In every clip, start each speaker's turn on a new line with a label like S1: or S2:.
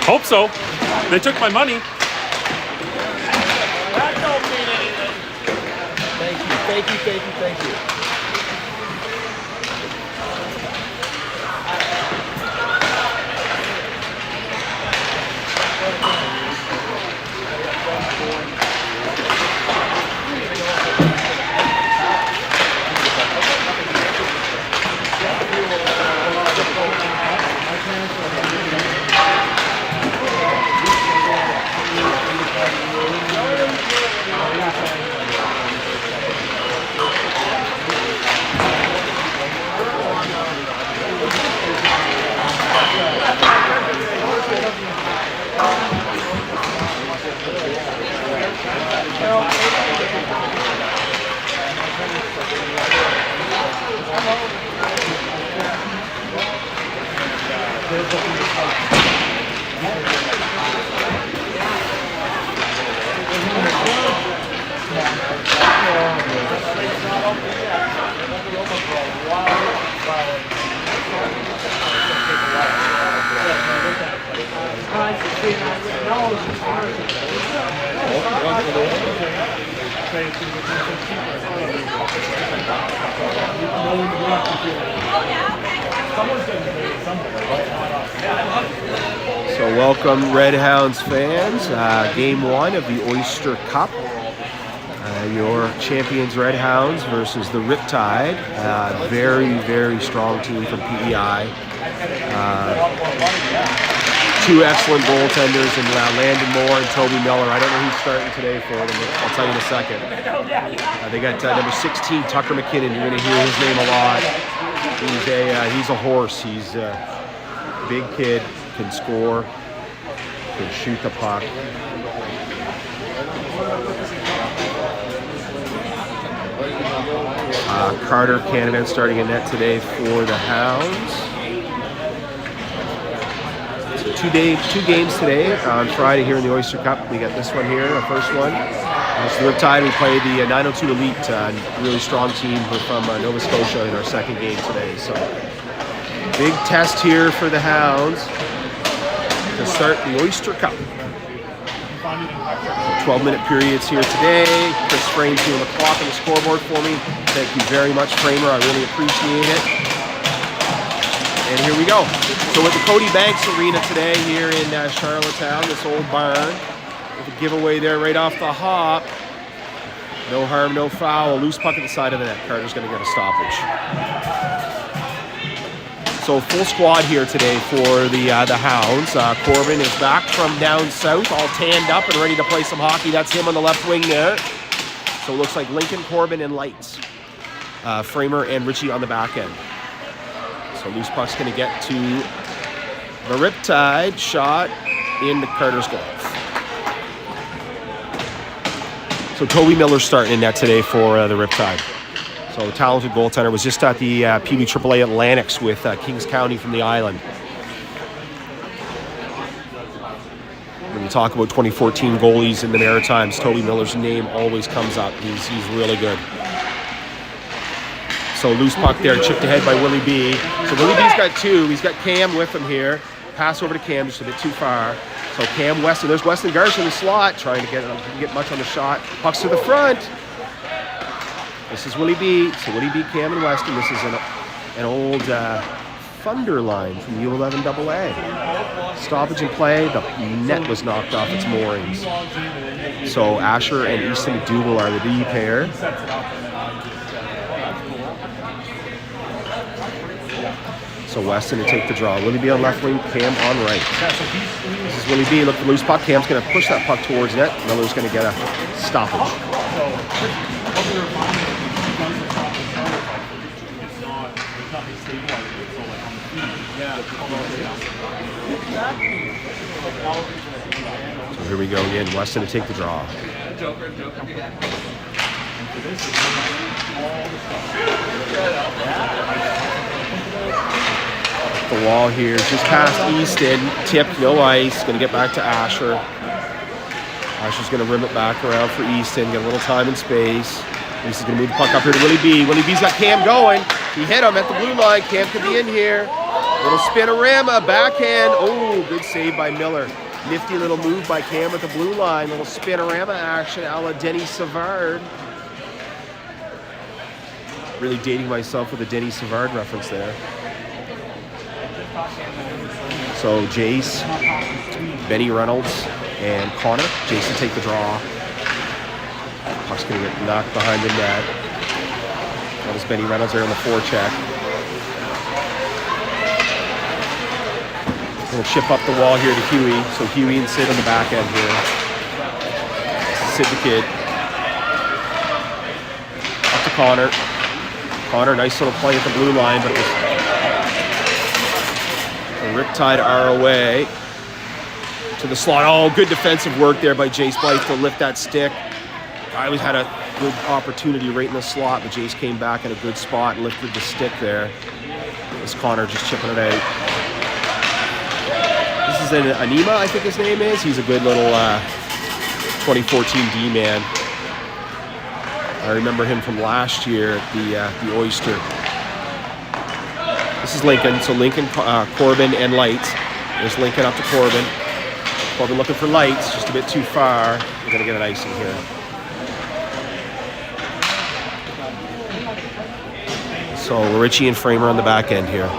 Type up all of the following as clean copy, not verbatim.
S1: Hope so. They took my money.
S2: That don't mean anything. Thank you, thank you, thank you, thank you. So welcome Red Hounds fans, game one of the Oyster Cup. Your champions Red Hounds versus the Riptide. Very, very strong team from PEI. Two excellent goaltenders in Landon Moore and Toby Miller. I don't know who's starting today for them, but I'll tell you in a second. They got number 16, Tucker McKinnon. You're going to hear his name a lot. He's a horse. He's a big kid, can score, can shoot the puck. Carter Canavan starting in net today for the Hounds. So two games today. On Friday here in the Oyster Cup, we got this one here, our first one. So the Riptide, we play the 902 Elite, really strong team from Nova Scotia in our second game today. So big test here for the Hounds to start the Oyster Cup. 12-minute periods here today. Chris Frame's doing the clock on the scoreboard for me. Thank you very much, Framer. I really appreciate it. And here we go. So at the Cody Banks Arena today here in Charlottetown, this old barn, with a giveaway there right off the hop. No harm, no foul. A loose puck at the side of the net. Carter's going to get a stoppage. So full squad here today for the Hounds. Corbin is back from down south, all tanned up and ready to play some hockey. That's him on the left wing there. So it looks like Lincoln, Corbin, and Lights. Framer and Richie on the back end. So loose puck's going to get to the Riptide. Shot in the Carter's goal. So Toby Miller's starting in net today for the Riptide. So talented goaltender, was just at the PB AAA Atlantics with Kings County from the island. When we talk about 2014 goalies in the Maritimes, Toby Miller's name always comes up. He's really good. So loose puck there, chipped ahead by Willie B. So Willie B's got two. He's got Cam with him here. Pass over to Cam, just a bit too far. So Cam Weston, there's Weston Garsh in the slot, trying to get much on the shot. Pucks to the front. This is Willie B. So Willie B, Cam, and Weston. This is an old Thunder line from U11 AA. Stoppage and play. The net was knocked off its moorings. So Asher and Easton McDougall are the D pair. So Weston to take the draw. Willie B on left wing, Cam on right. This is Willie B. Look for loose puck. Cam's going to push that puck towards net. Miller's going to get a stoppage. So here we go again. Weston to take the draw. The wall here, just past Easton, tipped, no ice, going to get back to Asher. Asher's going to rim it back around for Easton, get a little time and space. Easton's going to move the puck up here to Willie B. Willie B's got Cam going. He hit him at the blue line. Cam could be in here. Little spinorama, backhand. Oh, good save by Miller. Nifty little move by Cam at the blue line. Little spinorama action a la Denny Savard. Really dating myself with a Denny Savard reference there. So Jace, Benny Reynolds, and Connor. Jace to take the draw. Puck's going to get knocked behind the net. That was Benny Reynolds there on the forecheck. We'll chip up the wall here to Huey. So Huey and Sid on the back end here. Sid the kid. Up to Connor. Connor, nice little play at the blue line, but it was Riptide ROA to the slot. Oh, good defensive work there by Jace Blythe to lift that stick. I always had a good opportunity right in the slot, but Jace came back in a good spot and lifted the stick there. This Connor just chipping it out. This is an Anima, I think his name is. He's a good little 2014 D-man. I remember him from last year at the Oyster. This is Lincoln, so Lincoln, Corbin, and Lights. There's Lincoln up to Corbin. Corbin looking for Lights, just a bit too far. We're going to get an icing here. So Richie and Framer on the back end here.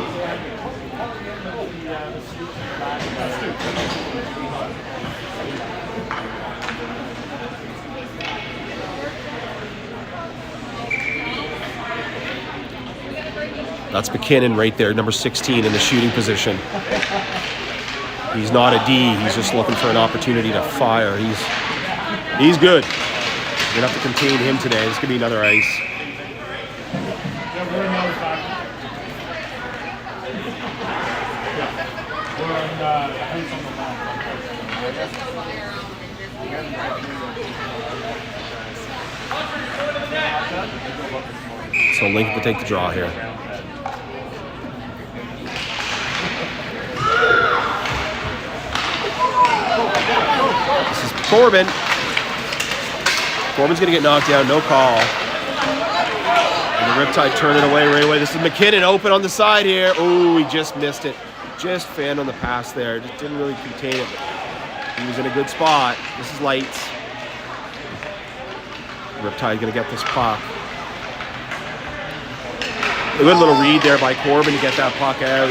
S2: That's McKinnon right there, number 16 in the shooting position. He's not a D, he's just looking for an opportunity to fire. He's good. You're going to have to contain him today. This could be another ice. So Lincoln to take the draw here. This is Corbin. Corbin's going to get knocked down, no call. And the Riptide turn it away right away. This is McKinnon open on the side here. Oh, he just missed it. Just fanned on the pass there. Just didn't really contain it. He was in a good spot. This is Lights. Riptide going to get this puck. A good little read there by Corbin to get that puck out.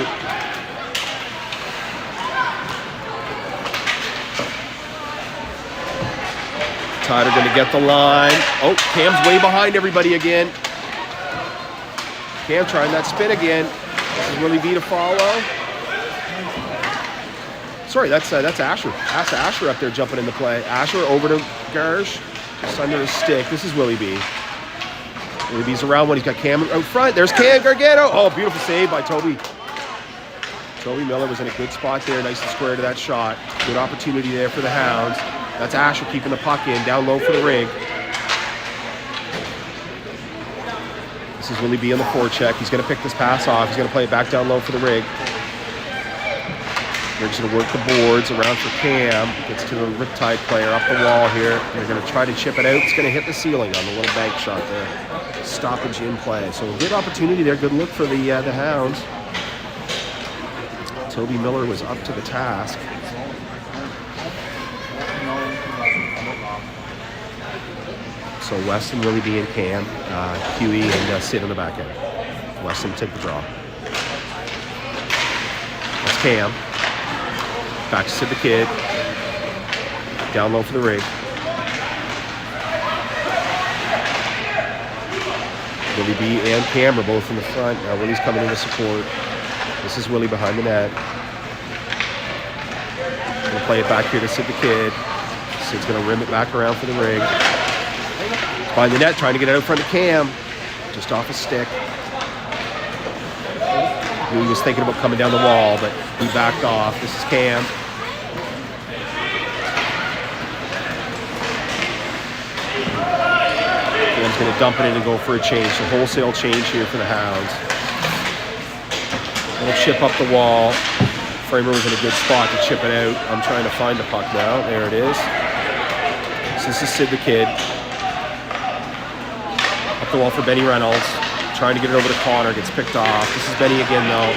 S2: Tide are going to get the line. Oh, Cam's way behind everybody again. Cam trying that spin again. This is Willie B to follow. Sorry, that's Asher. That's Asher up there jumping into play. Asher over to Garsh. Just under his stick. This is Willie B. Willie B's around one. He's got Cam out front. There's Cam Gargano. Oh, beautiful save by Toby. Toby Miller was in a good spot there, nice and square to that shot. Good opportunity there for the Hounds. That's Asher keeping the puck in, down low for the rig. This is Willie B on the forecheck. He's going to pick this pass off. He's going to play it back down low for the rig. Rig's going to work the boards around for Cam. Gets to the Riptide player up the wall here. They're going to try to chip it out. It's going to hit the ceiling on the little bank shot there. Stoppage in play. So a good opportunity there. Good look for the Hounds. Toby Miller was up to the task. So Weston, Willie B, and Cam, Huey, and Sid on the back end. Weston take the draw. That's Cam. Back to Sid the Kid. Down low for the rig. Willie B and Cam are both in the front. Now Willie's coming in to support. This is Willie behind the net. Gonna play it back here to Sid the Kid. Sid's gonna rim it back around for the rig. Behind the net, trying to get it out in front of Cam. Just off a stick. He was thinking about coming down the wall, but he backed off. This is Cam. Cam's going to dump it in and go for a change. So wholesale change here for the Hounds. Little chip up the wall. Framer was in a good spot to chip it out. I'm trying to find the puck now. There it is. So this is Sid the Kid. Up the wall for Benny Reynolds. Trying to get it over to Connor, gets picked off. This is Benny again though.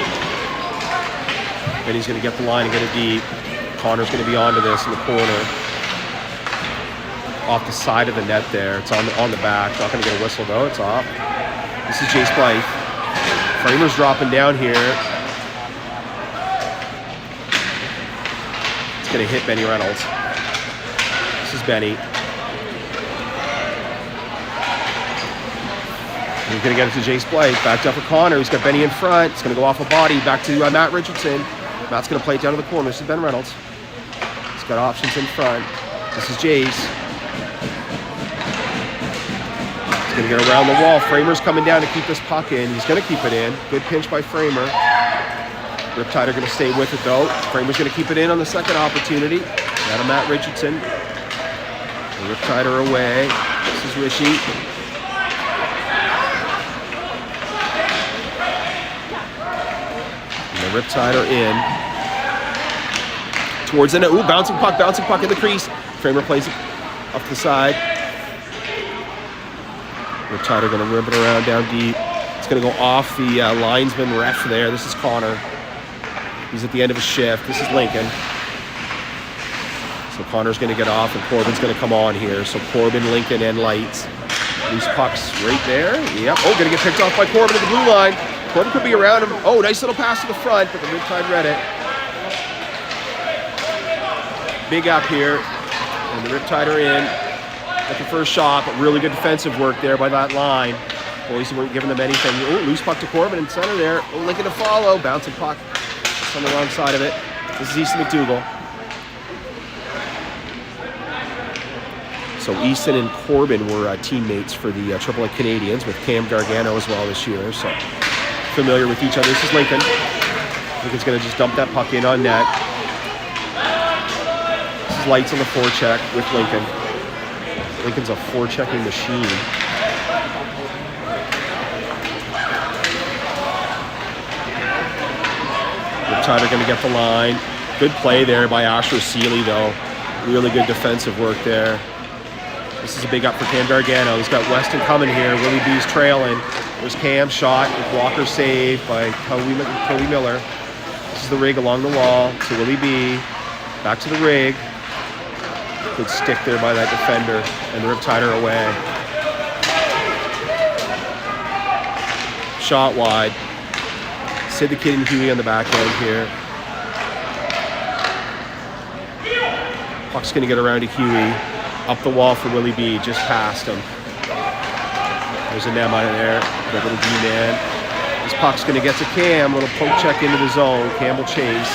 S2: Benny's gonna get the line and get it deep. Connor's gonna be onto this in the corner. Off the side of the net there. It's on the back. Not gonna get a whistle though, it's off. This is Jace Blythe. Framer's dropping down here. It's gonna hit Benny Reynolds. This is Benny. He's going to get it to Jace Blythe. Backed up for Connor. He's got Benny in front. It's going to go off a body. Back to Matt Richardson. Matt's going to play it down to the corner. This is Ben Reynolds. He's got options in front. This is Jace. He's going to get around the wall. Framer's coming down to keep this puck in. He's going to keep it in. Good pinch by Framer. Riptide are going to stay with it though. Framer's going to keep it in on the second opportunity. Got a Matt Richardson. The Riptide are away. This is Rishi. The Riptide are in. Towards the net. Ooh, bouncing puck in the crease. Framer plays it up the side. Riptide are going to rip it around down deep. It's going to go off the linesman ref there. This is Connor. He's at the end of his shift. This is Lincoln. So Connor's going to get off and Corbin's going to come on here. So Corbin, Lincoln, and Lights. Loose pucks right there. Yep. Oh, going to get picked off by Corbin at the blue line. Corbin could be around him. Oh, nice little pass to the front, but the Riptide read it. Big up here. And the Riptide are in at the first shot, but really good defensive work there by that line. Boys weren't giving them anything. Oh, loose puck to Corbin in center there. Oh, Lincoln to follow. Bouncing puck. Just on the wrong side of it. This is Easton McDougall. So Easton and Corbin were teammates for the AAA Canadians with Cam Gargano as well this year. So familiar with each other. This is Lincoln. Lincoln's going to just dump that puck in on net. This is Lights on the forecheck with Lincoln. Lincoln's a forechecking machine. Riptide are going to get the line. Good play there by Asher Seeley though. Really good defensive work there. This is a big up for Cam Gargano. He's got Weston coming here. Willie B's trailing. There's Cam's shot. Blocker save by Toby Miller. This is the rig along the wall to Willie B. Back to the rig. Good stick there by that defender. And the Riptide are away. Shot wide. Sid the Kid and Huey on the back end here. Puck's going to get around to Huey. Up the wall for Willie B. Just past him. There's a Nema there, the little D-man. This puck's going to get to Cam, little poke check into the zone. Cam will chase.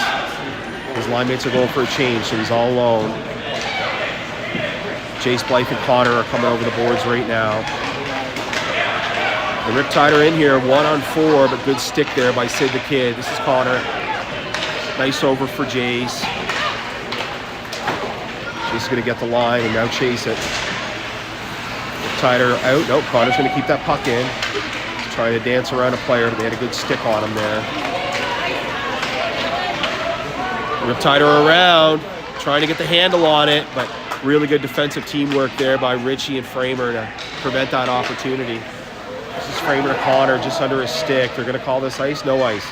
S2: His line mates are going for a change, so he's all alone. Jace Blythe and Connor are coming over the boards right now. The Riptide are in here, 1-on-4, but good stick there by Sid the Kid. This is Connor. Nice over for Jace. Jace is going to get the line and now chase it. Riptide out. Nope, Connor's going to keep that puck in. He's trying to dance around a player, but they had a good stick on him there. Riptide around, trying to get the handle on it, but really good defensive teamwork there by Richie and Framer to prevent that opportunity. This is Framer to Connor, just under his stick. They're going to call this ice, no ice.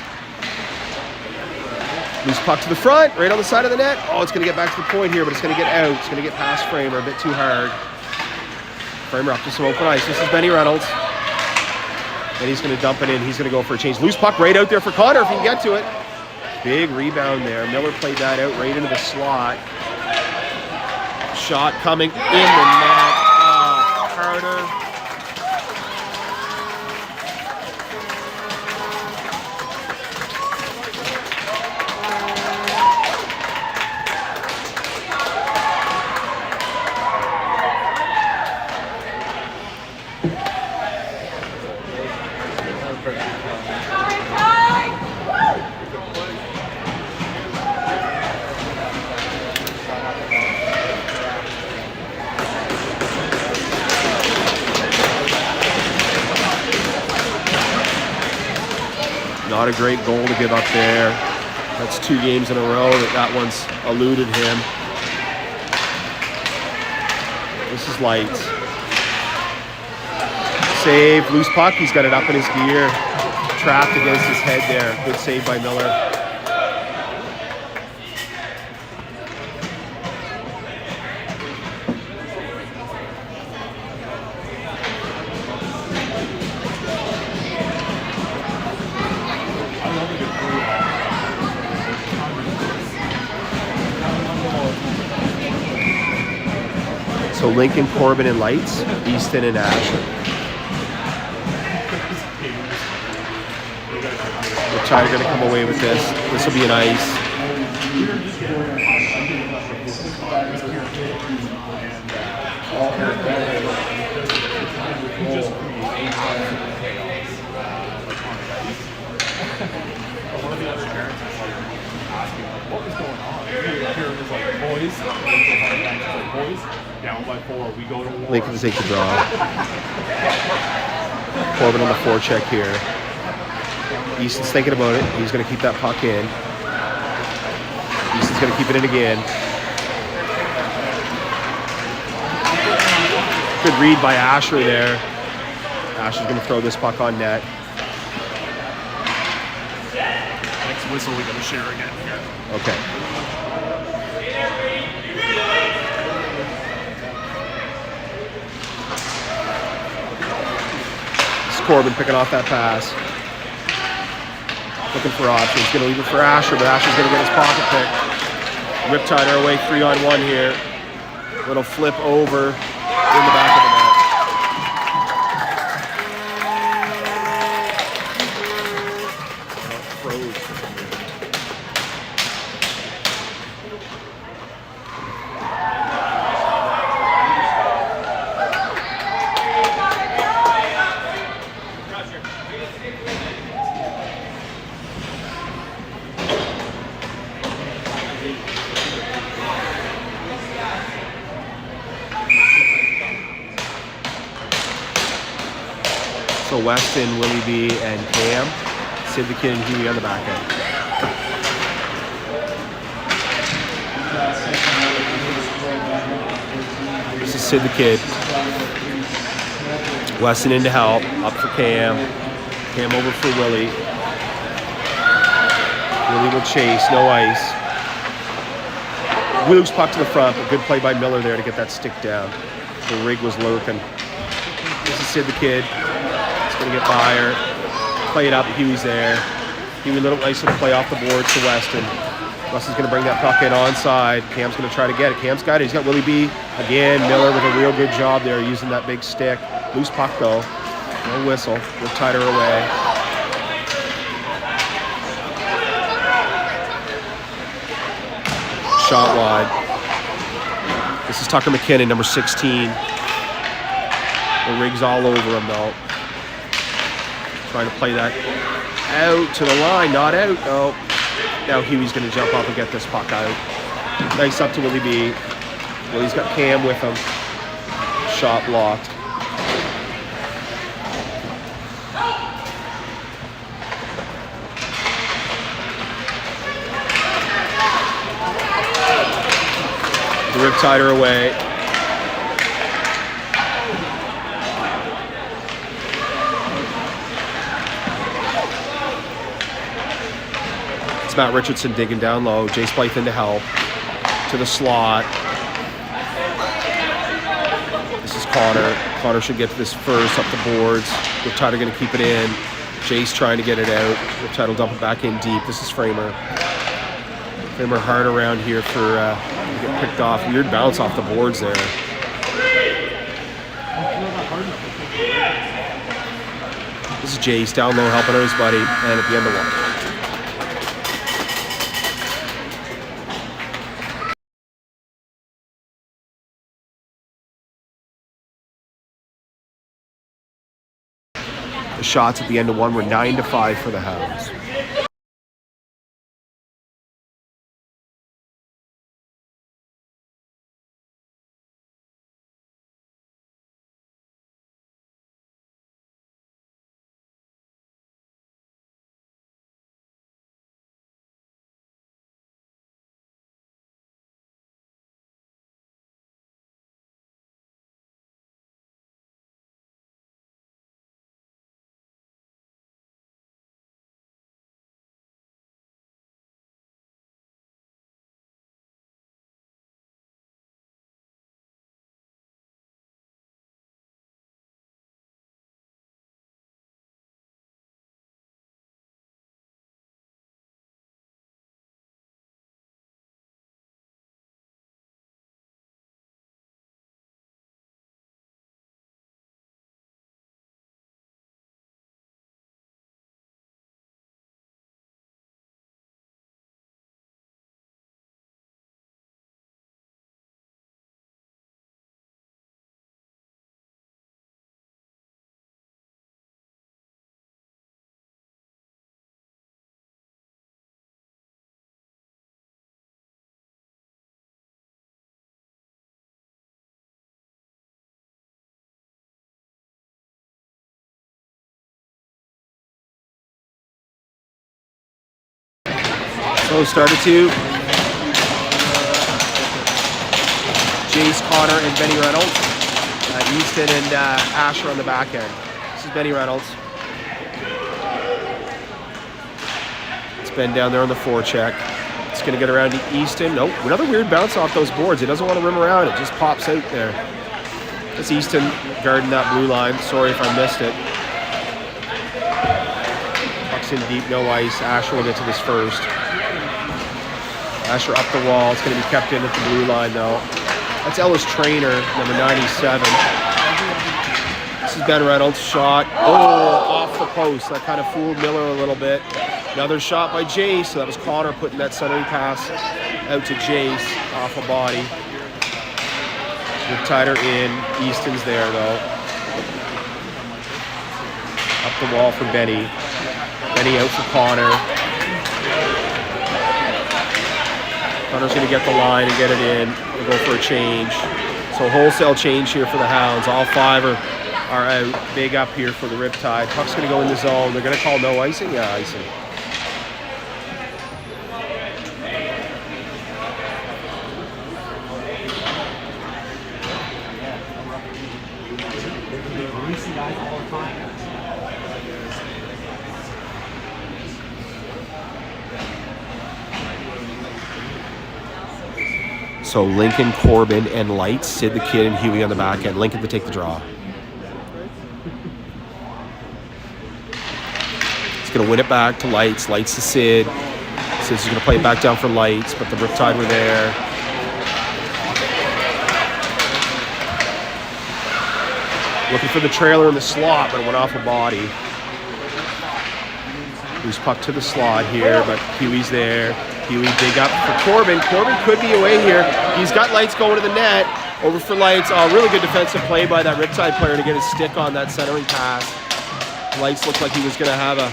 S2: Loose puck to the front, right on the side of the net. Oh, it's going to get back to the point here, but it's going to get out. It's going to get past Framer a bit too hard. Framer up to some open ice. This is Benny Reynolds. And he's going to dump it in. He's going to go for a change. Loose puck right out there for Connor if he can get to it. Big rebound there. Miller played that out right into the slot. Shot coming in the net. Oh, Carter. Not a great goal to give up there. That's 2 games in a row that one's eluded him. This is light. Save, loose puck. He's got it up in his gear. Trapped against his head there. Good save by Miller. So Lincoln, Corbin, and Lights, Easton, and Asher. Riptide are going to come away with this. This will be an ice.
S1: What was going on? Here it was like boys. Down by 4, we go to war.
S2: Lincoln to take the draw. Corbin on the forecheck here. Easton's thinking about it. He's going to keep that puck in. Easton's going to keep it in again. Good read by Asher there. Asher's going to throw this puck on net.
S1: Next whistle, we got to share again here.
S2: Okay. Corbin picking off that pass. Looking for options. Going to leave it for Asher, but Asher's going to get his pocket pick. Riptide are away 3-on-1 here. Little flip over in the back of the net. Froze. So Weston, Willie B, and Cam. Sid the Kid and Huey on the back end. This is Sid the Kid. Weston in to help. Up for Cam. Cam over for Willie. Willie will chase. No ice. Loose puck to the front. A good play by Miller there to get that stick down. The rig was lurking. This is Sid the Kid. Going to get by her. Play it up. Huey's there. Huey, little nice little play off the board to Weston. Weston's going to bring that puck in onside. Cam's going to try to get it. Cam's got it. He's got Willie B. Again, Miller with a real good job there using that big stick. Loose puck though. No whistle. Riptide her away. Shot wide. This is Tucker McKinnon, number 16. The rig's all over him though. Trying to play that out to the line, not out though. Now Huey's going to jump up and get this puck out. Nice up to Willie B. Willie's got Cam with him. Shot blocked. The Riptide are away. It's Matt Richardson digging down low. Jace Blythe in to help. To the slot. This is Connor. Connor should get to this first, up the boards. Riptide are going to keep it in. Jace trying to get it out. Riptide will dump it back in deep. This is Framer. Framer hard around here for get picked off. Weird bounce off the boards there. This is Jace down low helping out his buddy, and at the end of one. The shots at the end of one were 9-5 for the Hounds. Slow start at 2. Jace, Connor, and Benny Reynolds. Easton and Asher on the back end. This is Benny Reynolds. It's Ben down there on the forecheck. It's going to get around to Easton. Nope, another weird bounce off those boards. It doesn't want to rim around. It just pops out there. It's Easton guarding that blue line. Sorry if I missed it. Puck's in deep, no ice. Asher will get to this first. Asher up the wall. It's going to be kept in at the blue line, though. That's Ellis Trainer, number 97. This is Ben Reynolds' shot. Oh, off the post. That kind of fooled Miller a little bit. Another shot by Jace. So that was Connor putting that centering pass out to Jace off a body. Riptide are in. Easton's there, though. Up the wall for Benny. Benny out for Connor. Connor's going to get the line and get it in. We'll go for a change. So wholesale change here for the Hounds. All 5 are out. Big up here for the Riptide. Puck's going to go in the zone. They're going to call no icing? Yeah, icing. So Lincoln, Corbin, and Lights, Sid the Kid, and Huey on the back end. Lincoln to take the draw. He's going to win it back to Lights. Lights to Sid. Sid's going to play it back down for Lights, but the Riptide were there. Looking for the trailer in the slot, but it went off a body. Loose puck to the slot here, but Huey's there. Huey dig up for Corbin. Corbin could be away here. He's got Lights going to the net. Over for Lights. Oh, really good defensive play by that Riptide player to get his stick on that centering pass. Lights looked like he was going to have a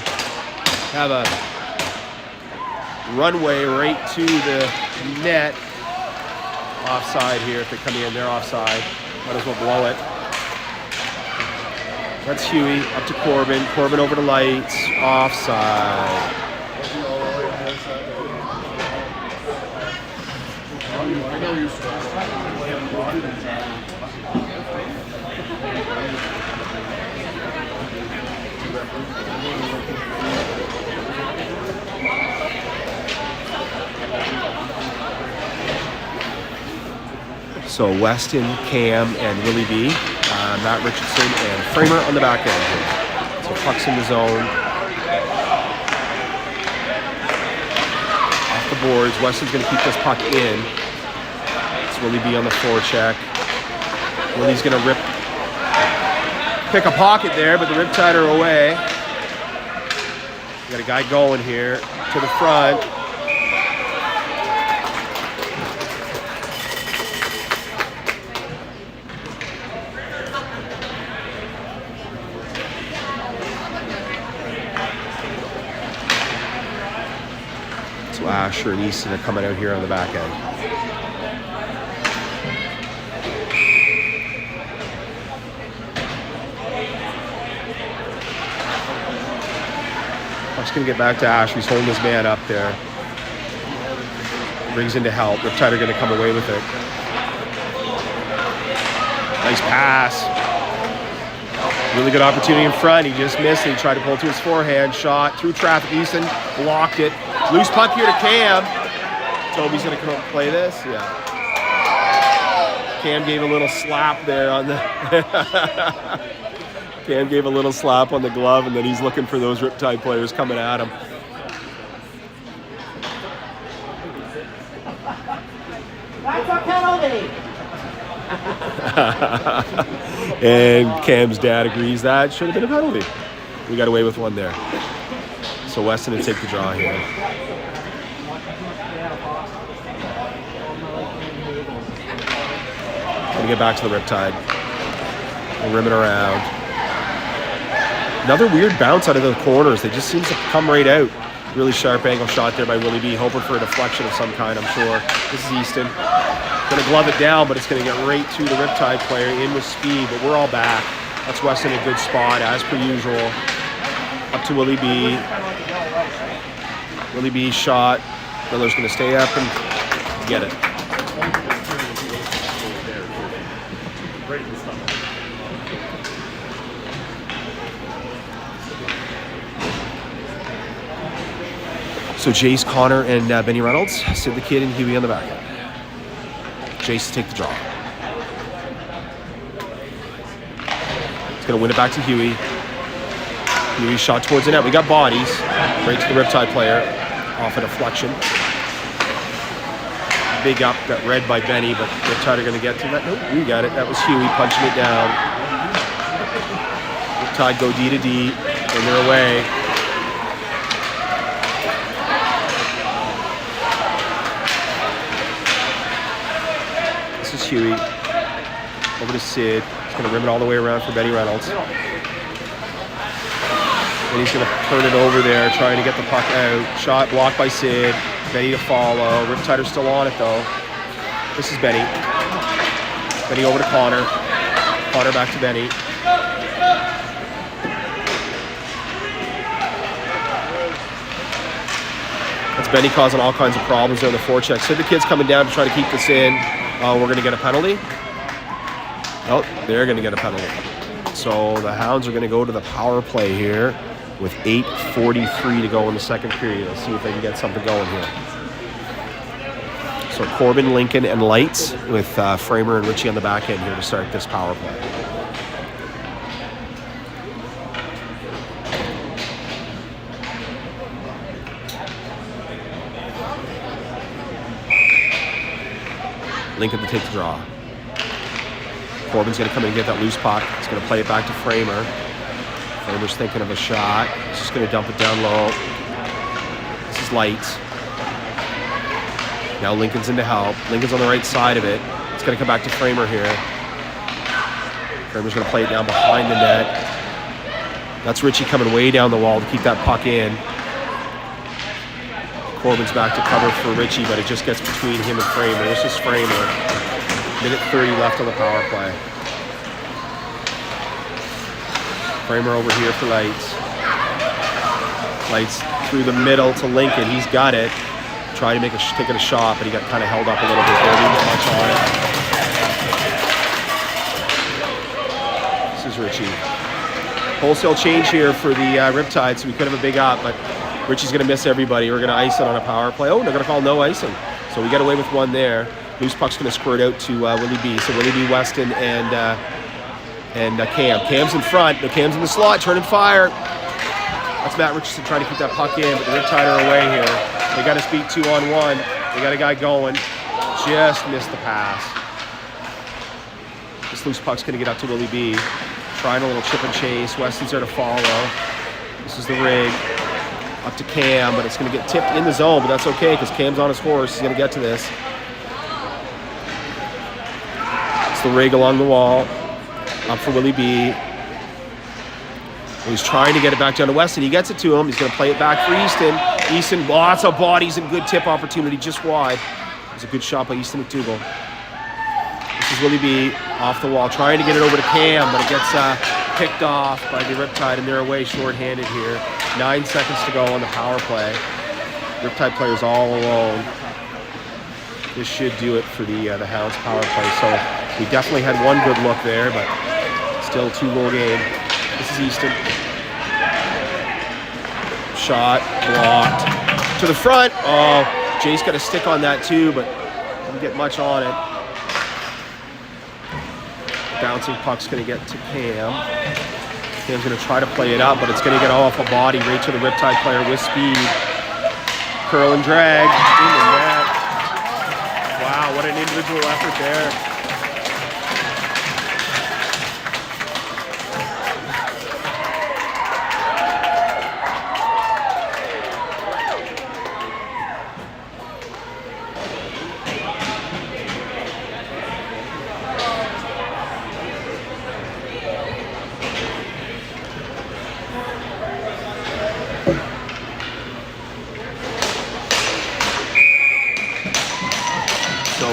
S2: runway right to the net. Offside here. If they come in, they're offside. Might as well blow it. That's Huey up to Corbin. Corbin over to Lights. Offside. So Weston, Cam, and Willie B, Matt Richardson, and Framer on the back end here. So puck's in the zone. Off the boards. Weston's going to keep this puck in. It's Willie B on the forecheck. Willie's going to pick a pocket there, but the Riptide are away. Got a guy going here to the front. So Asher and Easton are coming out here on the back end. I'm just going to get back to Asher. He's holding his man up there. Brings in to help. Riptide are going to come away with it. Nice pass. Really good opportunity in front. He just missed it. He tried to pull to his forehand. Shot through traffic. Easton blocked it. Loose puck here to Cam. Toby's going to come up and play this. Yeah. Cam gave a little slap there on the... Cam gave a little slap on the glove, and then he's looking for those Riptide players coming at him.
S3: That's a penalty.
S2: And Cam's dad agrees that should have been a penalty. We got away with one there. So Weston to take the draw here. Gonna get back to the Riptide. We'll rim it around. Another weird bounce out of the corners. They just seem to come right out. Really sharp angle shot there by Willie B. Hoping for a deflection of some kind, I'm sure. This is Easton. Gonna glove it down, but it's gonna get right to the Riptide player in with speed, but we're all back. That's Weston in a good spot, as per usual. Up to Willie B. Willie B shot. Miller's gonna stay up and get it. So Jace, Connor, and Benny Reynolds. Sid the Kid and Huey on the back end. Jace to take the draw. He's going to win it back to Huey. Huey shot towards the net. We got bodies. Right to the Riptide player. Off a deflection. Big up. Got read by Benny, but Riptide are going to get to that. Nope, we got it. That was Huey punching it down. Riptide go D to D, and they're away. This is Huey. Over to Sid. He's going to rim it all the way around for Benny Reynolds. And he's going to turn it over there, trying to get the puck out. Shot blocked by Sid. Benny to follow. Riptide are still on it, though. This is Benny. Benny over to Connor. Connor back to Benny. That's Benny causing all kinds of problems there on the forecheck. Sid the Kid's coming down to try to keep this in. We're going to get a penalty. Oh, they're going to get a penalty. So the Hounds are going to go to the power play here with 8:43 to go in the second period. Let's see if they can get something going here. So Corbin, Lincoln, and Lights with Framer and Richie on the back end here to start this power play. Lincoln to take the draw. Corbin's going to come in and get that loose puck. He's going to play it back to Framer. Framer's thinking of a shot. He's just going to dump it down low. This is Lights. Now Lincoln's in to help. Lincoln's on the right side of it. It's going to come back to Framer here. Framer's going to play it down behind the net. That's Richie coming way down the wall to keep that puck in. Corbin's back to cover for Richie, but it just gets between him and Framer. This is Framer. Minute 30 left on the power play. Framer over here for Lights. Lights through the middle to Lincoln. He's got it. Tried to make take it a shot, but he got kind of held up a little bit there. Didn't much on it. This is Richie. Wholesale change here for the Riptide, so we could have a big up, but Richie's going to miss everybody. We're going to ice it on a power play. Oh, they're going to call no icing. So we got away with one there. Loose puck's going to squirt out to Willie B. So Willie B, Weston, and Cam. Cam's in front. No, Cam's in the slot. Turn and fire. That's Matt Richardson trying to keep that puck in, but the Riptide are away here. They got to beat 2-on-1. They got a guy going. Just missed the pass. This loose puck's going to get up to Willie B. Trying a little chip and chase. Weston's there to follow. This is the rig. Up to Cam, but it's going to get tipped in the zone, but that's okay because Cam's on his horse. He's going to get to this. It's the rig along the wall. Up for Willie B. He's trying to get it back down to Weston. He gets it to him. He's going to play it back for Easton. Easton, lots of bodies and good tip opportunity just wide. It was a good shot by Easton McDougall. This is Willie B. Off the wall, trying to get it over to Cam, but it gets picked off by the Riptide, and they're away short-handed here. 9 seconds to go on the power play. Riptide players all alone. This should do it for the Hounds power play. So we definitely had one good look there, but still a 2-goal game. This is Easton. Shot, blocked. To the front. Oh, Jay's got a stick on that too, but didn't get much on it. Bouncing puck's going to get to Cam. Cam's going to try to play it up, but it's going to get off a body right to the Riptide player with speed. Curl and drag. In the net. Wow, what an individual effort there.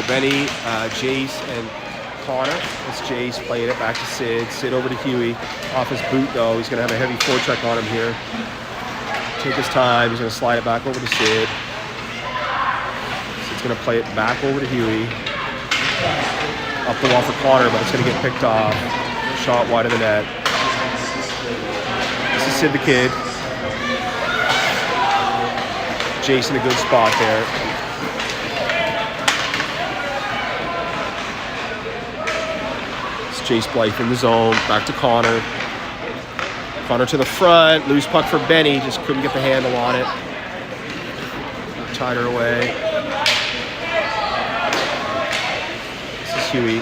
S2: Benny, Jace, and Connor. It's Jace playing it back to Sid. Sid over to Huey. Off his boot, though. He's going to have a heavy forecheck on him here. Take his time. He's going to slide it back over to Sid. Sid's going to play it back over to Huey. Up the wall for Connor, but it's going to get picked off. Shot wide of the net. This is Sid the Kid. Jace in a good spot there. Jace Blythe in the zone, back to Connor. Connor to the front, loose puck for Benny, just couldn't get the handle on it. Tied her away. This is Huey.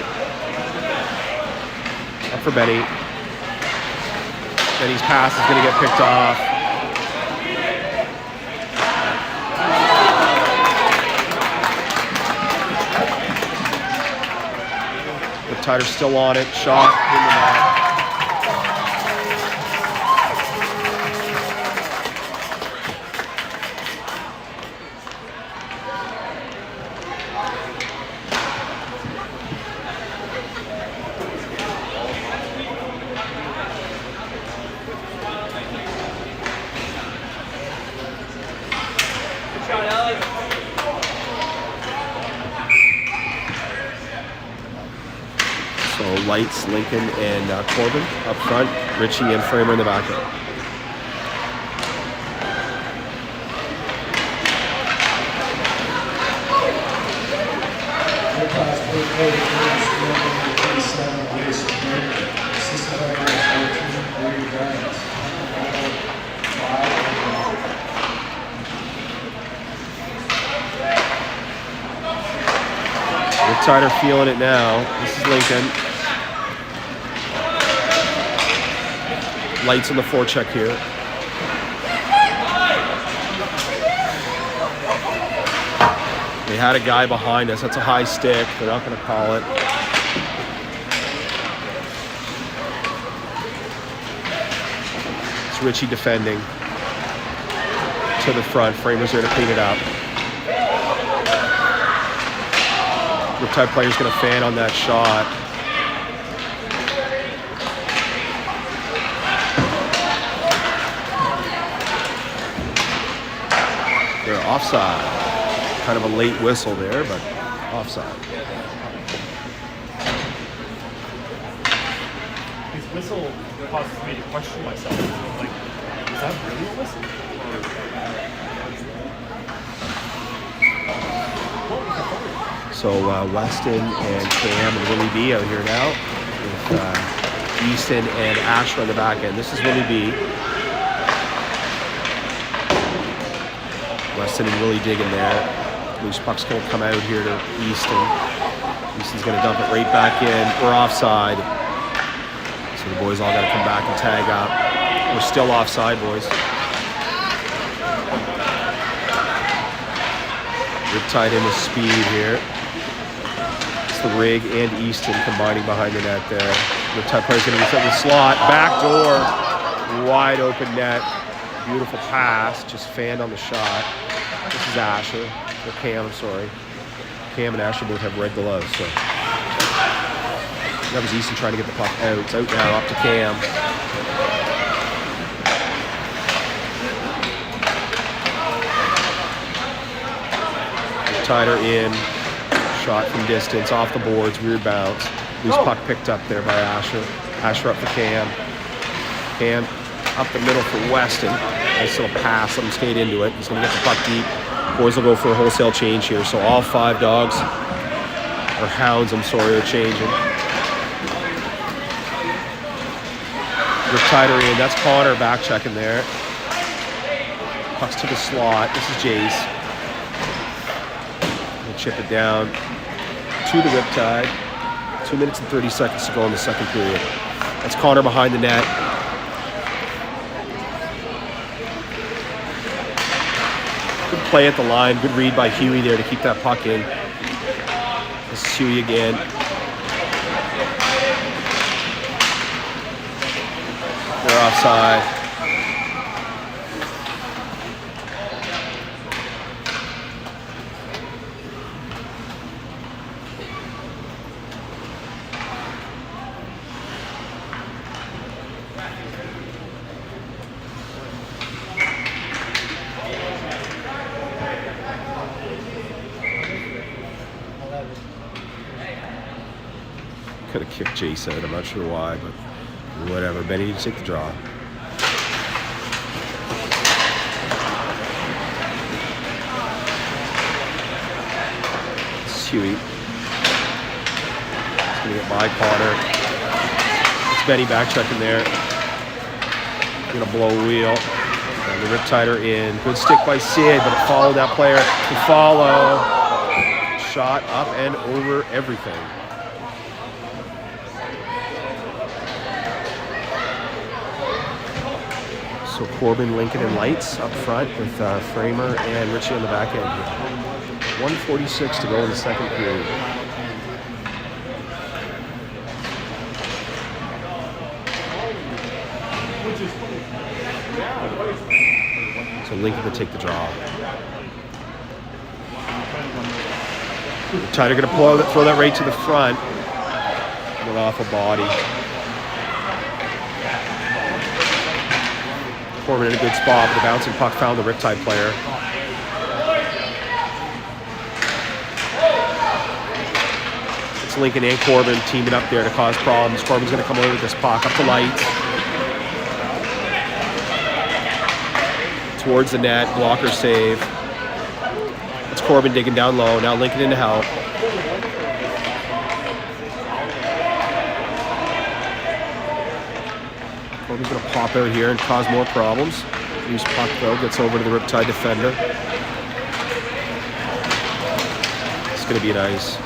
S2: Up for Benny. Benny's pass is going to get picked off. Riptide are still on it. Shot in the net. So Lights, Lincoln, and Corbin up front. Richie and Framer in the back row. Riptide are feeling it now. This is Lincoln. Lights on the forecheck here. They had a guy behind us. That's a high stick. They're not going to call it. It's Richie defending. To the front. Framer's there to clean it up. Riptide player's going to fan on that shot. They're offside. Kind of a late whistle there, but offside.
S1: His whistle causes me to question myself. Like, is that really a whistle?
S2: So Weston and Cam and Willie B out here now with Easton and Asher on the back end. This is Willie B. Weston and Willie digging there. Loose puck's going to come out here to Easton. Easton's going to dump it right back in. We're offside. So the boys all got to come back and tag up. We're still offside, boys. Riptide in with speed here. It's the Rig and Easton combining behind the net there. Riptide player's going to be set in the slot. Back door. Wide open net. Beautiful pass. Just fanned on the shot. This is Asher. Or Cam, I'm sorry. Cam and Asher both have red gloves. So that was Easton trying to get the puck out. It's out now, up to Cam. Tighter in. Shot from distance, off the boards, weird bounce. Loose puck picked up there by Asher. Asher up for Cam. Cam up the middle for Weston. Nice little pass, let him skate into it. He's going to get the puck deep. Boys will go for a wholesale change here. So all 5 dogs, or Hounds, I'm sorry, are changing. Riptide in, that's Connor back checking there. Puck's to the slot, this is Jace. We'll chip it down to the Riptide. 2 minutes and 30 seconds to go in the second period. That's Connor behind the net. Good play at the line. Good read by Huey there to keep that puck in. This is Huey again. They're offside. Could have kicked Jace out, I'm not sure why, but whatever. Benny, you take the draw. This is Huey. It's going to get by Connor. It's Benny back checking there. Going to blow a wheel. And the Riptider in. Good stick by Sid, but it followed that player to follow. Shot up and over everything. So Corbin, Lincoln, and Lights up front with Framer and Richie on the back end here. 1:46 to go in the second period. So Lincoln can take the draw. Tyler going to throw that right to the front. Went off a body. Corbin in a good spot, but the bouncing puck found the Riptide player. It's Lincoln and Corbin teaming up there to cause problems. Corbin's going to come over with this puck up to Lights. Towards the net, blocker save. It's Corbin digging down low. Now Lincoln in to help. Corbin's going to pop out here and cause more problems. Loose puck though, gets over to the Riptide defender. It's going to be nice.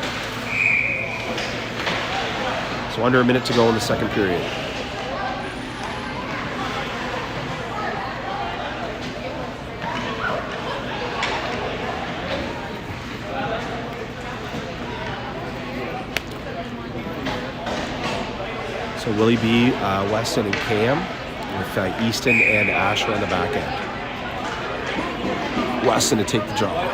S2: So under a minute to go in the second period. So Willie B, Weston, and Cam with Easton and Asher on the back end. Weston to take the draw.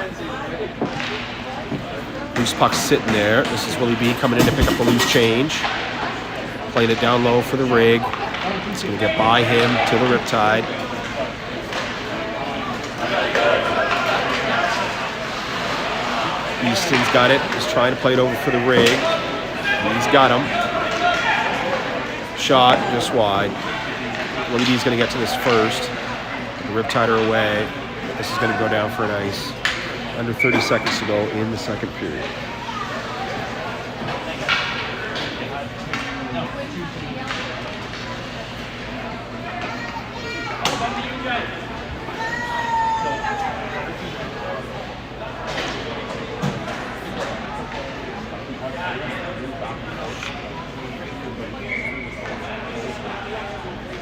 S2: Loose puck's sitting there. This is Willie B coming in to pick up the loose change. Playing it down low for the rig. It's going to get by him to the Riptide. Easton's got it. He's trying to play it over for the rig. He's got him. Shot just wide. Willie B's going to get to this first. The Riptide are away. This is going to go down for an ice. Under 30 seconds to go in the second period.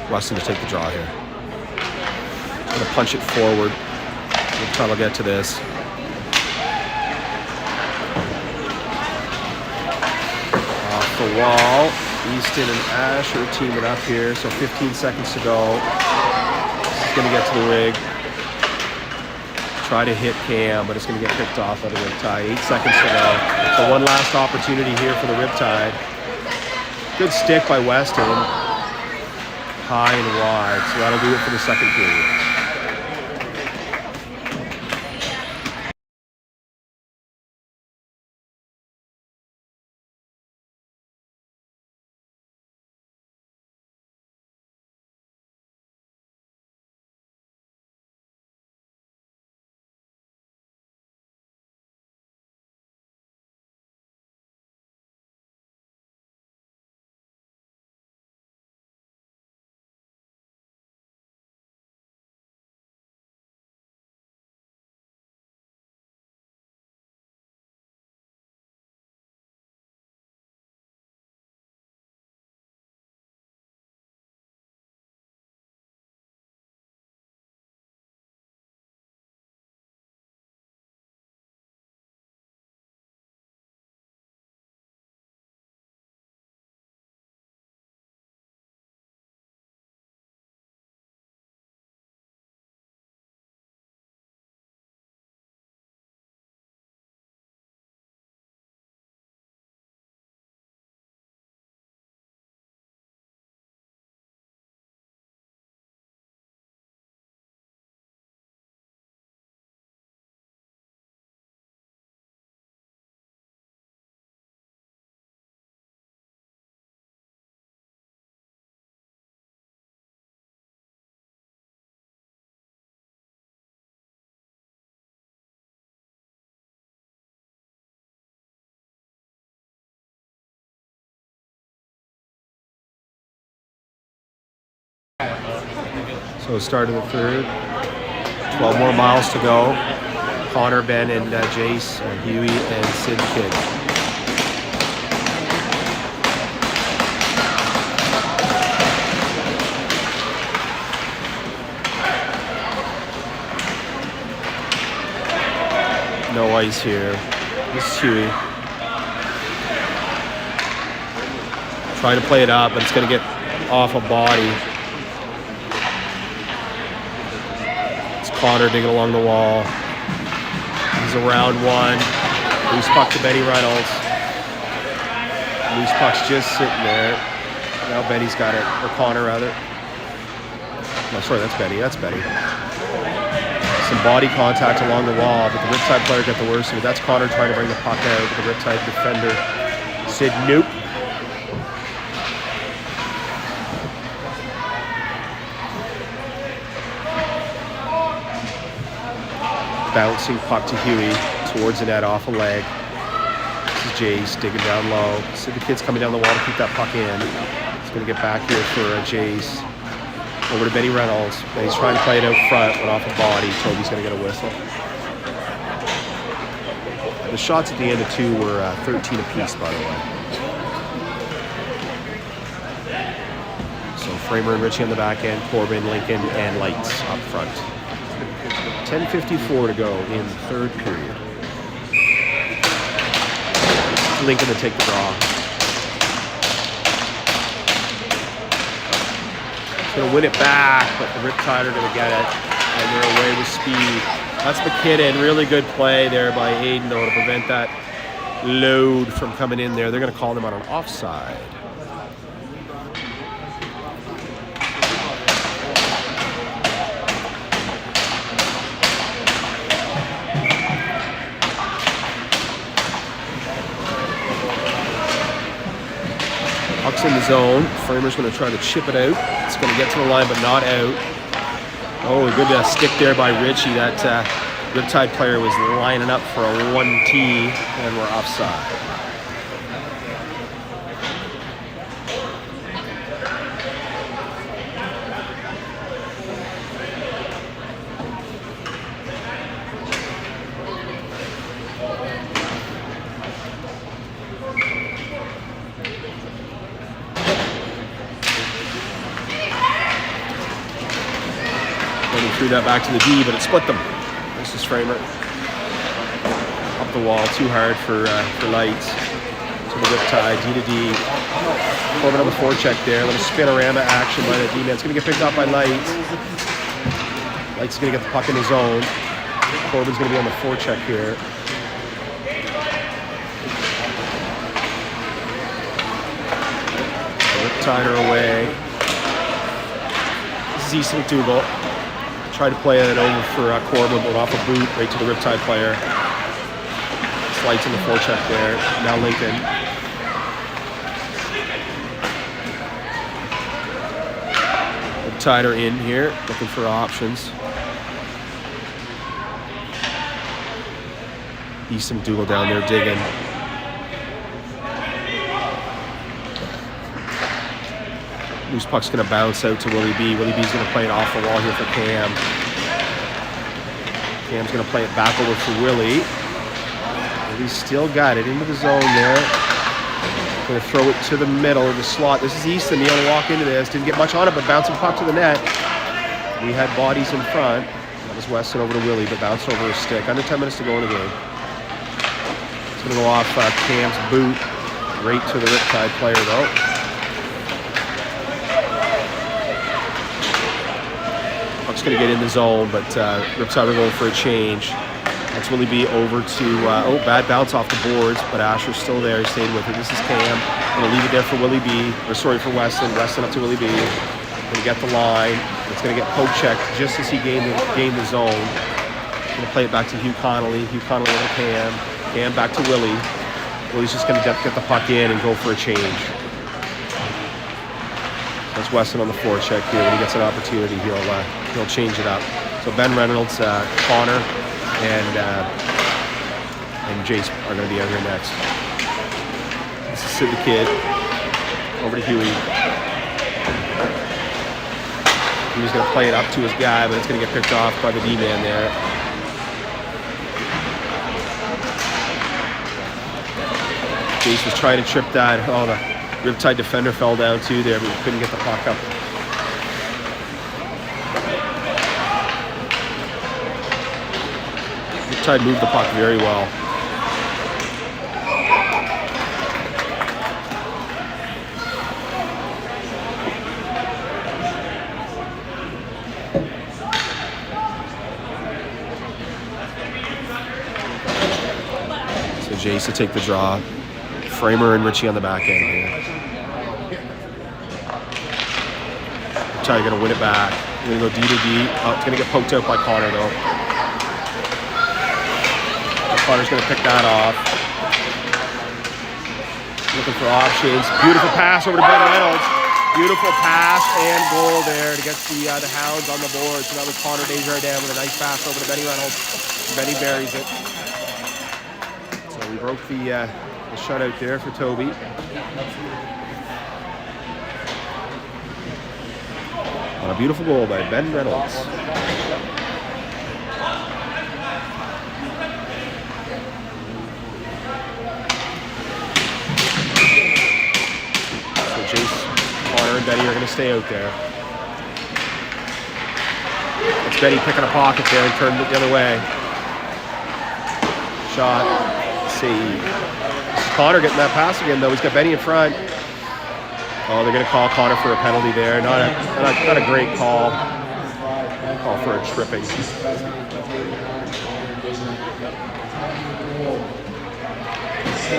S2: Weston to take the draw here. Going to punch it forward. Riptide will get to this. Off the wall. Easton and Asher teaming up here. So 15 seconds to go. This is going to get to the rig. Try to hit Cam, but it's going to get picked off by the Riptide. 8 seconds to go. So one last opportunity here for the Riptide. Good stick by Weston. High and wide. So that'll do it for the second period. So start of the third. 12 more miles to go. Connor, Ben, and Jace, Huey, and Sid Kid. No ice here. This is Huey. Trying to play it up, but it's going to get off a body. It's Connor digging along the wall. He's around one. Loose puck to Benny Reynolds. Loose puck's just sitting there. Now Benny's got it, or Connor rather. No, sorry, that's Benny. That's Benny. Some body contact along the wall, but the Riptide player got the worst of it. That's Connor trying to bring the puck out, but the Riptide defender, Sid, nope. Bouncing puck to Huey towards the net off a leg. This is Jace digging down low. So the kid's coming down the wall to keep that puck in. He's going to get back here for Jace. Over to Benny Reynolds. He's trying to play it out front, but off a body. Toby's going to get a whistle. The shots at the end of two were 13 apiece, by the way. So Framer and Richie on the back end, Corbin, Lincoln, and Lights up front. 10:54 to go in the third period. Lincoln to take the draw. Going to win it back, but the Riptide are going to get it, and they're away with speed. That's McKinnon. Really good play there by Aiden, though, to prevent that load from coming in there. They're going to call them on an offside. Puck's in the zone. Framer's going to try to chip it out. It's going to get to the line, but not out. Oh, a good stick there by Richie. That Riptide player was lining up for a 1T, and we're offside. Threw that back to the D, but it split them. This is Framer. Up the wall, too hard for Lights. To the Riptide, D to D. Corbin on the forecheck there. Little spinorama action by the D-man. It's going to get picked up by Lights. Lights is going to get the puck in his zone. Corbin's going to be on the forecheck here. Riptide are away. This is Easton McDougall. Tried to play it over for Corbin, but off a boot right to the Riptide player. Slights in the forecheck there. Now Lincoln. Riptide are in here, looking for options. Easton McDougall down there digging. Loose puck's going to bounce out to Willie B. Willie B's going to play it off the wall here for Cam. Cam's going to play it back over for Willie. Willie's still got it into the zone there. Going to throw it to the middle of the slot. This is Easton. He'll walk into this. Didn't get much on it, but bouncing puck to the net. We had bodies in front. That was Weston over to Willie, but bounced over his stick. Under 10 minutes to go in the game. It's going to go off Cam's boot. Right to the Riptide player, though. Puck's going to get in the zone, but Riptide are going for a change. That's Willie B over to, bad bounce off the boards, but Asher's still there. He's staying with it. This is Cam. Going to leave it there for Willie B, for Weston. Weston up to Willie B. Going to get the line. It's going to get poke checked just as he gained the zone. Going to play it back to Hugh Connolly. Hugh Connolly over to Cam. Cam back to Willie. Willie's just going to get the puck in and go for a change. That's Weston on the forecheck here. When he gets an opportunity, he'll change it up. So Ben Reynolds, Connor, and Jace are going to be out here next. This is Sid the Kid. Over to Huey. Huey's going to play it up to his guy, but it's going to get picked off by the D-man there. Jace was trying to trip that. Oh, the Riptide defender fell down too there, but we couldn't get the puck up. Riptide moved the puck very well. So Jace to take the draw. Framer and Richie on the back end here. Riptide going to win it back. We're going to go D to D. Oh, it's going to get poked out by Connor though. Connor's going to pick that off. Looking for options. Beautiful pass over to Ben Reynolds. Beautiful pass and goal there to get the Hounds on the board. So that was Connor Desjardins with a nice pass over to Benny Reynolds. Benny buries it. So we broke the shutout there for Toby. On a beautiful goal by Ben Reynolds. Connor and Betty are going to stay out there. It's Betty picking a pocket there and turning it the other way. Shot. Save. Connor getting that pass again though. He's got Betty in front. Oh, they're going to call Connor for a penalty there. Not a great call. Call for a tripping. So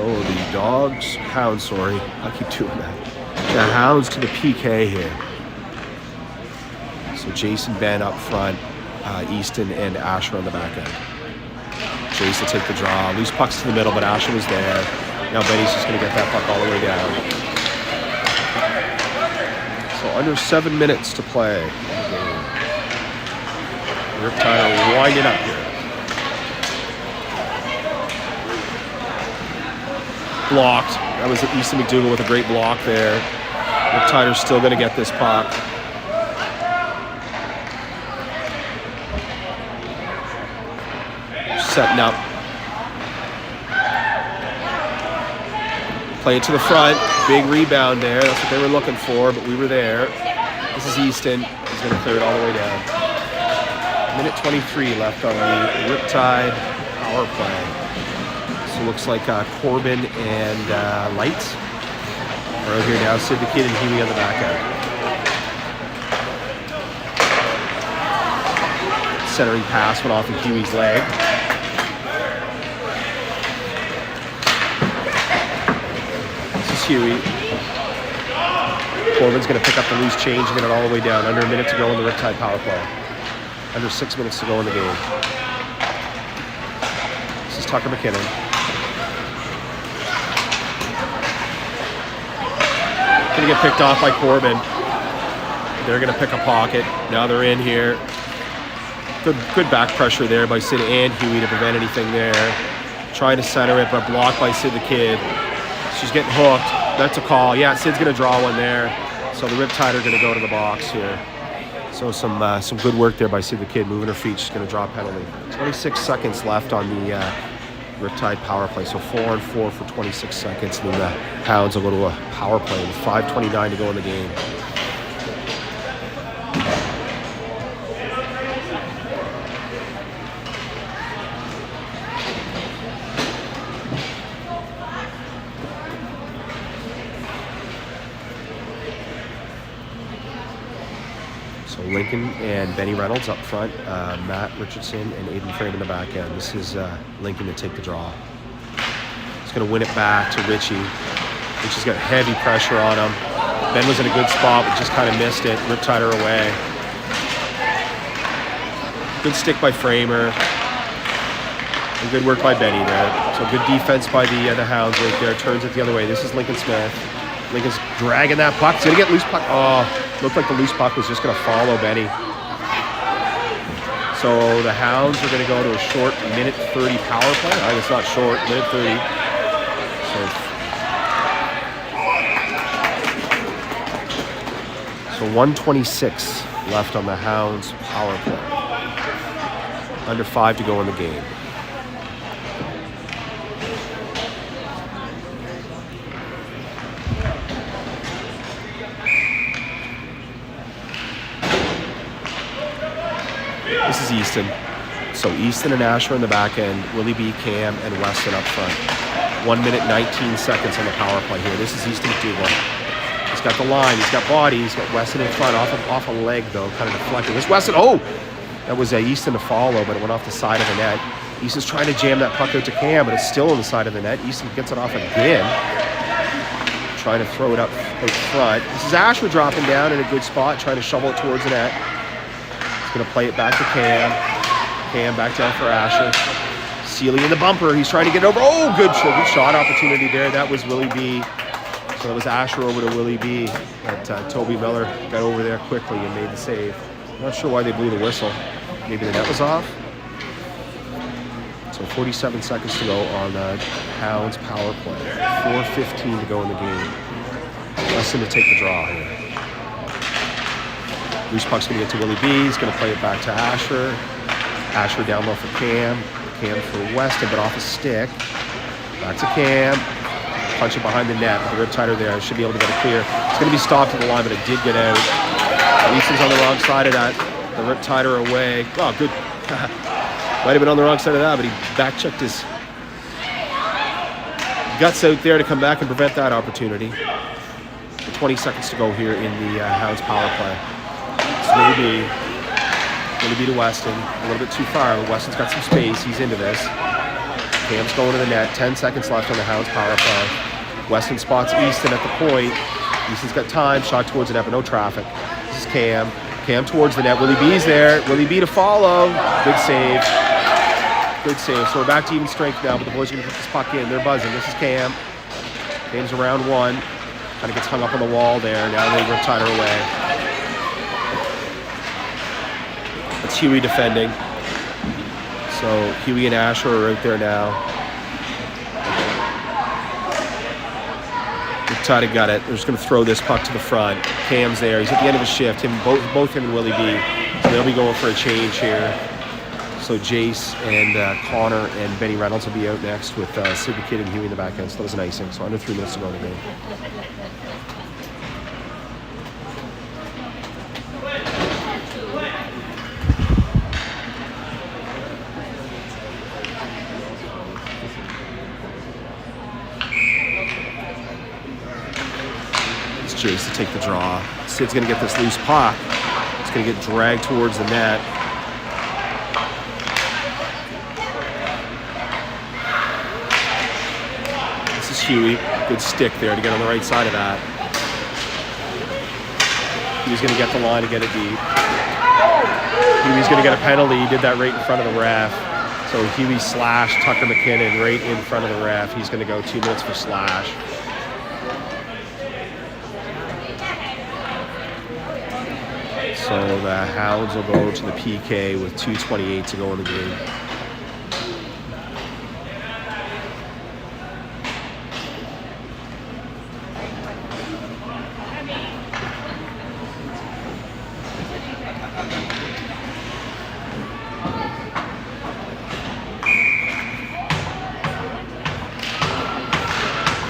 S2: the Hounds, sorry, I keep doing that. The Hounds to the PK here. So Jason, Ben up front, Easton and Asher on the back end. Jason take the draw. Loose pucks to the middle, but Asher was there. Now Benny's just going to get that puck all the way down. So under 7 minutes to play in the game. Riptide are winding up here. Blocked. That was Easton McDougall with a great block there. Riptide are still going to get this puck. Setting up. Play it to the front. Big rebound there. That's what they were looking for, but we were there. This is Easton. He's going to clear it all the way down. Minute 23 left on the Riptide power play. So it looks like Corbin and Lights are out here now. Sid the Kid and Huey on the back end. Centering pass went off of Huey's leg. This is Huey. Corbin's going to pick up the loose change and get it all the way down. Under a minute to go in the Riptide power play. Under 6 minutes to go in the game. This is Tucker McKinnon. Going to get picked off by Corbin. They're going to pick a pocket. Now they're in here. Good back pressure there by Sid and Huey to prevent anything there. Trying to center it, but blocked by Sid the Kid. She's getting hooked. That's a call. Yeah, Sid's going to draw one there. So the Riptide are going to go to the box here. So some good work there by Sid the Kid, moving her feet. She's going to draw a penalty. 26 seconds left on the Riptide power play. So 4-on-4 for 26 seconds. And then the Hounds a little power play with 5:29 to go in the game. So Lincoln and Benny Reynolds up front, Matt Richardson and Aiden Frame in the back end. This is Lincoln to take the draw. He's going to win it back to Richie. Richie's got heavy pressure on him. Ben was in a good spot, but just kind of missed it. Riptide her away. Good stick by Framer. And good work by Benny there. So good defense by the Hounds right there. Turns it the other way. This is Lincoln Smith. Lincoln's dragging that puck. He's going to get loose puck. Oh, looked like the loose puck was just going to follow Benny. So the Hounds are going to go to a short minute 30 power play. I guess not short, minute 30. So 1:26 left on the Hounds power play. Under 5 to go in the game. This is Easton. So Easton and Asher in the back end, Willie B, Cam, and Weston up front. 1 minute 19 seconds on the power play here. This is Easton McDougall. He's got the line, he's got body, he's got Weston in front, off a leg though, kind of deflecting. This Weston, oh! That was Easton to follow, but it went off the side of the net. Easton's trying to jam that puck out to Cam, but it's still on the side of the net. Easton gets it off again. Trying to throw it up out front. This is Asher dropping down in a good spot, trying to shovel it towards the net. Going to play it back to Cam. Cam back down for Asher. Sealy in the bumper. He's trying to get over. Oh, good shot opportunity there. That was Willie B. So it was Asher over to Willie B. But Toby Miller got over there quickly and made the save. I'm not sure why they blew the whistle. Maybe the net was off. So 47 seconds to go on the Hounds power play. 4:15 to go in the game. Weston to take the draw here. Loose puck's going to get to Willie B. He's going to play it back to Asher. Asher down low for Cam. Cam for Weston, but off a stick. Back to Cam. Punch it behind the net. The Riptide are there. Should be able to get it clear. It's going to be stopped at the line, but it did get out. Easton's on the wrong side of that. The Riptide are away. Oh, good. Might have been on the wrong side of that, but he back-checked his guts out there to come back and prevent that opportunity. 20 seconds to go here in the Hounds power play. It's Willie B to Weston. A little bit too far, but Weston's got some space. He's into this. Cam's going to the net. 10 seconds left on the Hounds power play. Weston spots Easton at the point. Easton's got time. Shot towards the net, but no traffic. This is Cam. Cam towards the net. Willie B's there. Willie B to follow. Good save. Good save. So we're back to even strength now, but the boys are going to put this puck in. They're buzzing. This is Cam. Cam's around one. Kind of gets hung up on the wall there. Now they Riptide her away. It's Huey defending. So Huey and Asher are out there now. Riptide got it. They're just going to throw this puck to the front. Cam's there. He's at the end of his shift. Both him and Willie B. So they'll be going for a change here. So Jace and Connor and Benny Reynolds will be out next with Sid the Kid and Huey in the back end. So that was an icing. So under 3 minutes to go in the game. It's Jace to take the draw. Sid's going to get this loose puck. It's going to get dragged towards the net. Huey, good stick there to get on the right side of that. Huey's going to get the line to get it deep. Huey's going to get a penalty. He did that right in front of the ref. So Huey slashed Tucker McKinnon right in front of the ref. He's going to go 2 minutes for slash. So the Hounds will go to the PK with 2:28 to go in the game.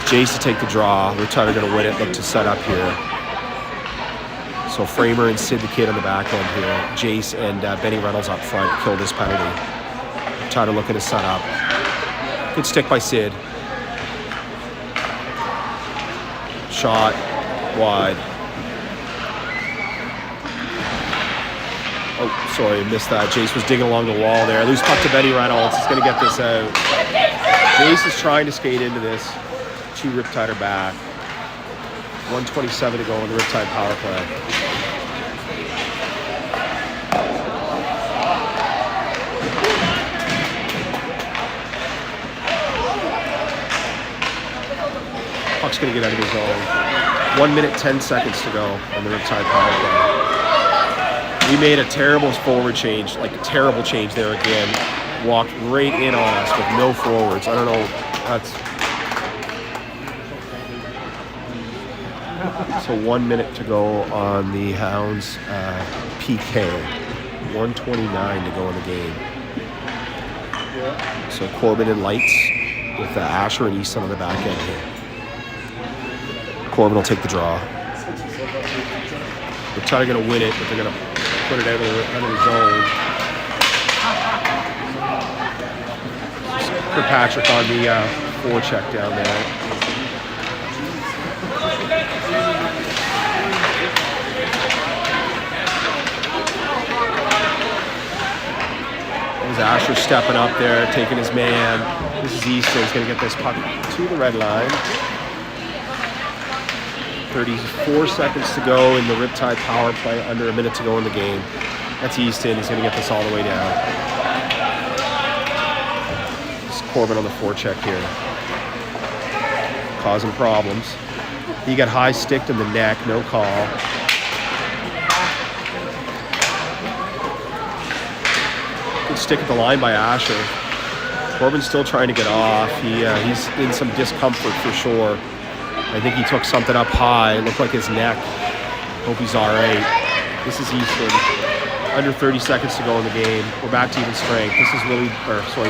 S2: Jace to take the draw. Riptide are going to win it. Look to set up here. So Framer and Sid the Kid on the back end here. Jace and Benny Reynolds up front kill this penalty. Riptide are looking to set up. Good stick by Sid. Shot wide. Oh, sorry, missed that. Jace was digging along the wall there. Loose puck to Benny Reynolds. He's going to get this out. Jace is trying to skate into this. 2 Riptide are back. 1:27 to go on the Riptide power play. Puck's going to get out of his zone. 1 minute, 10 seconds to go on the Riptide power play. We made a terrible forward change, like a terrible change there again. Walked right in on us with no forwards. I don't know. So 1 minute to go on the Hounds PK. 1:29 to go in the game. So Corbin and Lights with Asher and Easton on the back end here. Corbin will take the draw. They're trying to win it, but they're going to put it out of the zone. Kirkpatrick on the forecheck down there. Asher stepping up there, taking his man. This is Easton. He's going to get this puck to the red line. 34 seconds to go in the Riptide power play, under a minute to go in the game. That's Easton. He's going to get this all the way down. This is Corbin on the forecheck here. Causing problems. He got high sticked in the neck, no call. Good stick at the line by Asher. Corbin's still trying to get off. He's in some discomfort for sure. I think he took something up high. It looked like his neck. Hope he's all right. This is Easton. Under 30 seconds to go in the game. We're back to even strength. This is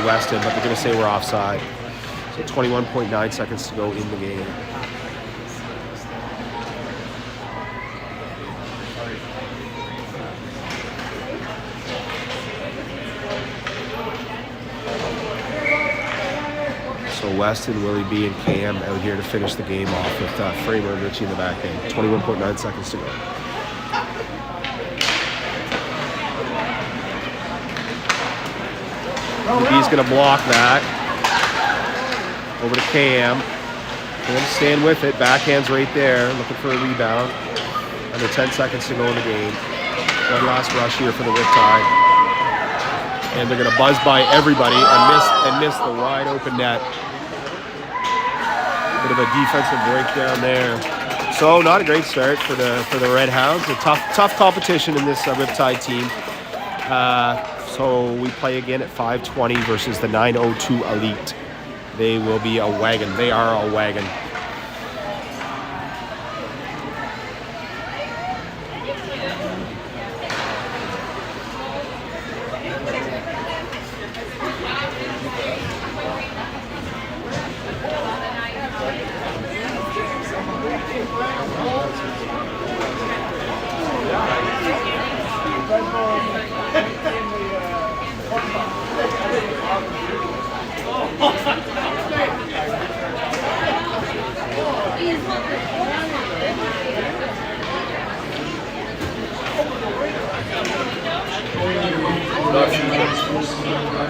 S2: Weston, but they're going to say we're offside. So 21.9 seconds to go in the game. So Weston, Willie B, and Cam out here to finish the game off with Framer and Richie in the back end. 21.9 seconds to go. B's going to block that. Over to Cam. Cam staying with it. Backhand's right there. Looking for a rebound. Under 10 seconds to go in the game. One last rush here for the Riptide. And they're going to buzz by everybody and miss the wide open net. Bit of a defensive breakdown there. So not a great start for the Red Hounds. A tough competition in this Riptide team. So we play again at 5:20 versus the 9:02 Elite. They will be a wagon. They are a wagon.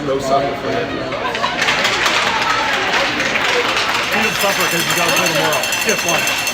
S2: No supper for him.
S1: You didn't suffer because you got to play tomorrow. Skip lunch.